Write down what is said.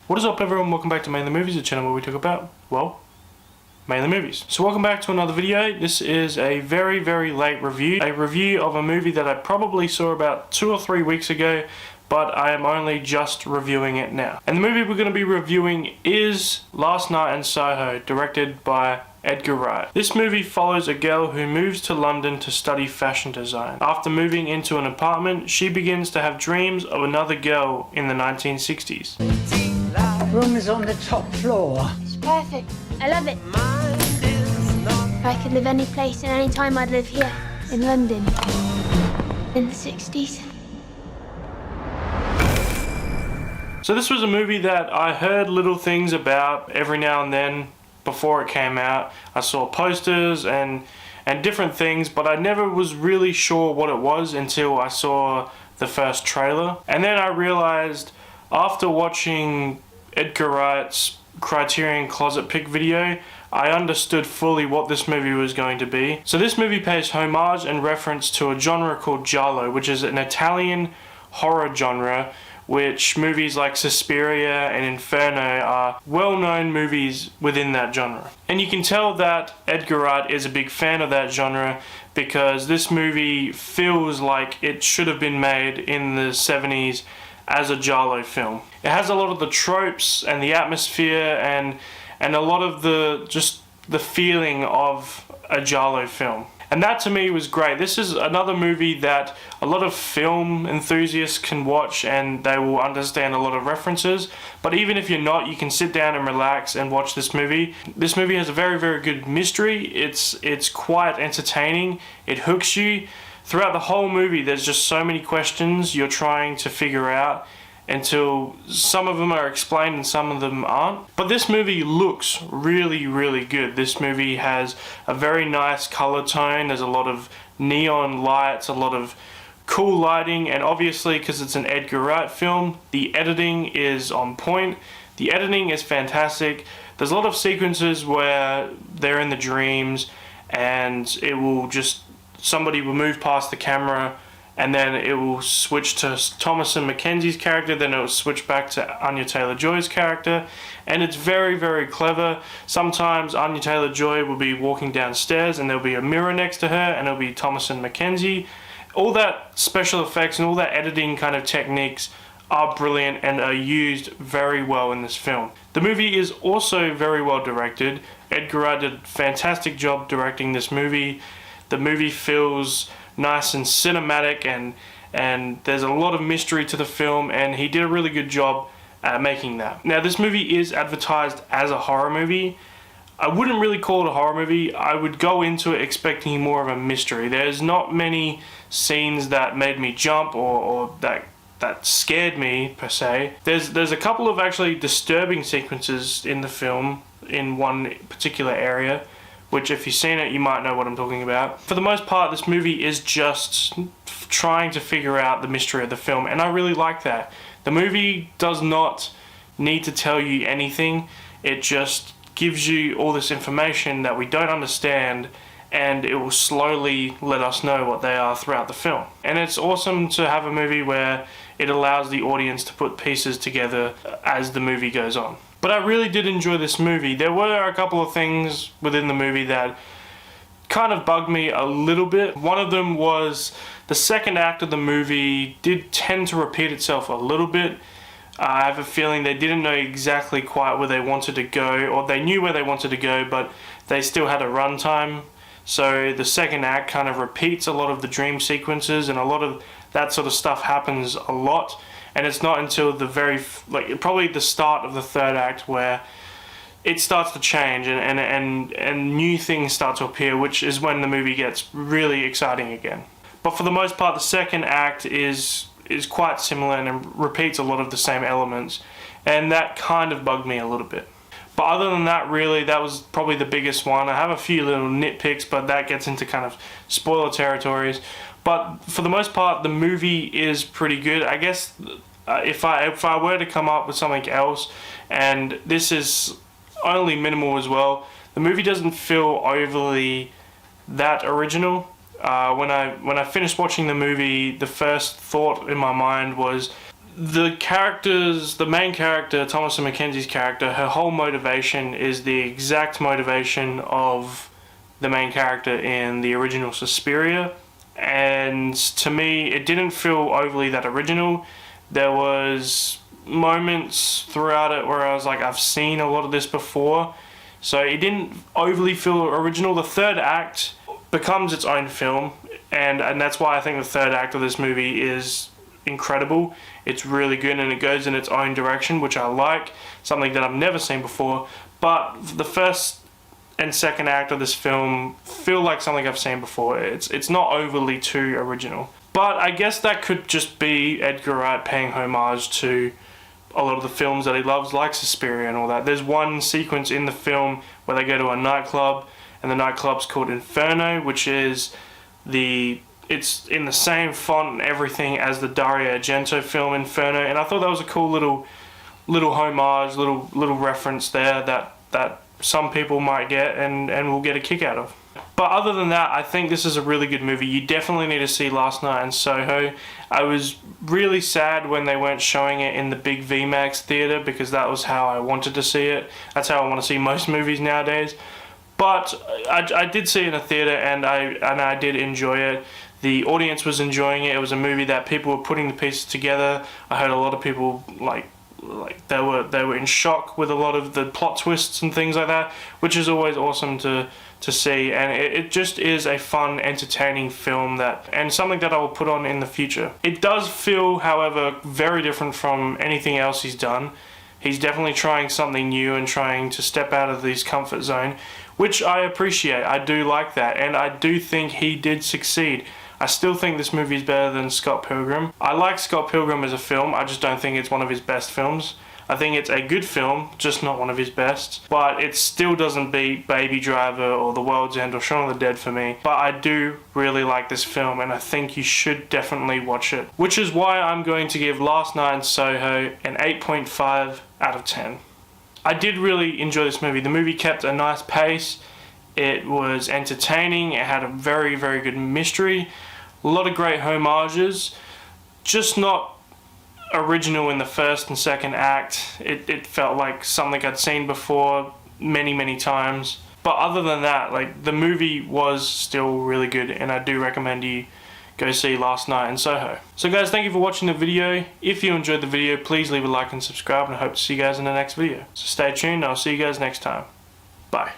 What is up, everyone? Welcome back to Mainly Movies, the channel where we talk about, well, mainly movies. So welcome back to another video. This is a very, very late review. A review of a movie that I probably saw about 2 or 3 weeks ago, but I am only just reviewing it now. And the movie we're going to be reviewing is Last Night in Soho, directed by Edgar Wright. This movie follows a girl who moves to London to study fashion design. After moving into an apartment, she begins to have dreams of another girl in the 1960s. The room is on the top floor. It's perfect. I love it. If I could live any place and any time, I'd live here in London in the 60s. So this was a movie that I heard little things about every now and then before it came out. I saw posters and different things, but I never was really sure what it was until I saw the first trailer. And then I realized after watching Edgar Wright's Criterion Closet Pick video, I understood fully what this movie was going to be. So this movie pays homage and reference to a genre called giallo, which is an Italian horror genre, which movies like Suspiria and Inferno are well-known movies within that genre. And you can tell that Edgar Wright is a big fan of that genre because this movie feels like it should have been made in the 70s as a giallo film. It has a lot of the tropes and the atmosphere and a lot of the feeling of a giallo film. And that to me was great. This is another movie that a lot of film enthusiasts can watch and they will understand a lot of references. But even if you're not, you can sit down and relax and watch this movie. This movie has a very, very good mystery. It's quite entertaining. It hooks you. Throughout the whole movie, there's just so many questions you're trying to figure out until some of them are explained and some of them aren't. But this movie looks really, really good. This movie has a very nice color tone. There's a lot of neon lights, a lot of cool lighting, and obviously because it's an Edgar Wright film, the editing is on point. The editing is fantastic. There's a lot of sequences where they're in the dreams and it will just, somebody will move past the camera and then it will switch to Thomasin McKenzie's character, then it will switch back to Anya Taylor-Joy's character, and it's very, very clever. Sometimes Anya Taylor-Joy will be walking downstairs and there'll be a mirror next to her and it'll be Thomasin McKenzie. All that special effects and all that editing kind of techniques are brilliant and are used very well in this film. The movie is also very well directed. Edgar Wright did a fantastic job directing this movie. The movie feels nice and cinematic and there's a lot of mystery to the film, and he did a really good job at making that. Now this movie is advertised as a horror movie. I wouldn't really call it a horror movie. I would go into it expecting more of a mystery. There's not many scenes that made me jump or that scared me per se. There's a couple of actually disturbing sequences in the film in one particular area, which if you've seen it, you might know what I'm talking about. For the most part, this movie is just trying to figure out the mystery of the film, and I really like that. The movie does not need to tell you anything. It just gives you all this information that we don't understand, and it will slowly let us know what they are throughout the film. And it's awesome to have a movie where it allows the audience to put pieces together as the movie goes on. But I really did enjoy this movie. There were a couple of things within the movie that kind of bugged me a little bit. One of them was the second act of the movie did tend to repeat itself a little bit. I have a feeling they didn't know exactly quite where they wanted to go, or they knew where they wanted to go, but they still had a runtime. So the second act kind of repeats a lot of the dream sequences, and a lot of that sort of stuff happens a lot. And it's not until the probably the start of the third act where it starts to change and new things start to appear, which is when the movie gets really exciting again. But for the most part, the second act is quite similar and repeats a lot of the same elements, and that kind of bugged me a little bit. But other than that, really, that was probably the biggest one. I have a few little nitpicks, but that gets into kind of spoiler territories. But for the most part, the movie is pretty good. I guess if I were to come up with something else, and this is only minimal as well, the movie doesn't feel overly that original. When I finished watching the movie, the first thought in my mind was the characters, the main character, Thomasin McKenzie's character, her whole motivation is the exact motivation of the main character in the original Suspiria, and to me it didn't feel overly that original. There was moments throughout it where I was like, I've seen a lot of this before, so it didn't overly feel original. The third act becomes its own film, and that's why I think the third act of this movie is incredible. It's really good and it goes in its own direction, which I like, something that I've never seen before. But the first and second act of this film feel like something I've seen before. It's not overly too original. But I guess that could just be Edgar Wright paying homage to a lot of the films that he loves, like Suspiria and all that. There's one sequence in the film where they go to a nightclub, and the nightclub's called Inferno, which is it's in the same font and everything as the Dario Argento film Inferno, and I thought that was a cool little homage, little reference there that some people might get and will get a kick out of. But other than that, I think this is a really good movie. You definitely need to see Last Night in Soho. I was really sad when they weren't showing it in the big VMAX theater, because that was how I wanted to see it. That's how I want to see most movies nowadays. But I did see it in a theater, and I did enjoy it. The audience was enjoying it. It was a movie that people were putting the pieces together. I heard a lot of people like they were in shock with a lot of the plot twists and things like that, which is always awesome to see. And it just is a fun, entertaining film and something that I will put on in the future. It does feel, however, very different from anything else he's done. He's definitely trying something new and trying to step out of his comfort zone, which I appreciate. I do like that, and I do think he did succeed. I still think this movie is better than Scott Pilgrim. I like Scott Pilgrim as a film, I just don't think it's one of his best films. I think it's a good film, just not one of his best. But it still doesn't beat Baby Driver or The World's End or Shaun of the Dead for me. But I do really like this film, and I think you should definitely watch it. Which is why I'm going to give Last Night in Soho an 8.5 out of 10. I did really enjoy this movie. The movie kept a nice pace. It was entertaining. It had a very, very good mystery. A lot of great homages. Just not original in the first and second act. It felt like something I'd seen before many, many times. But other than that, like, the movie was still really good, and I do recommend you go see Last Night in Soho. So guys, thank you for watching the video. If you enjoyed the video, please leave a like and subscribe, and I hope to see you guys in the next video. So stay tuned, and I'll see you guys next time. Bye.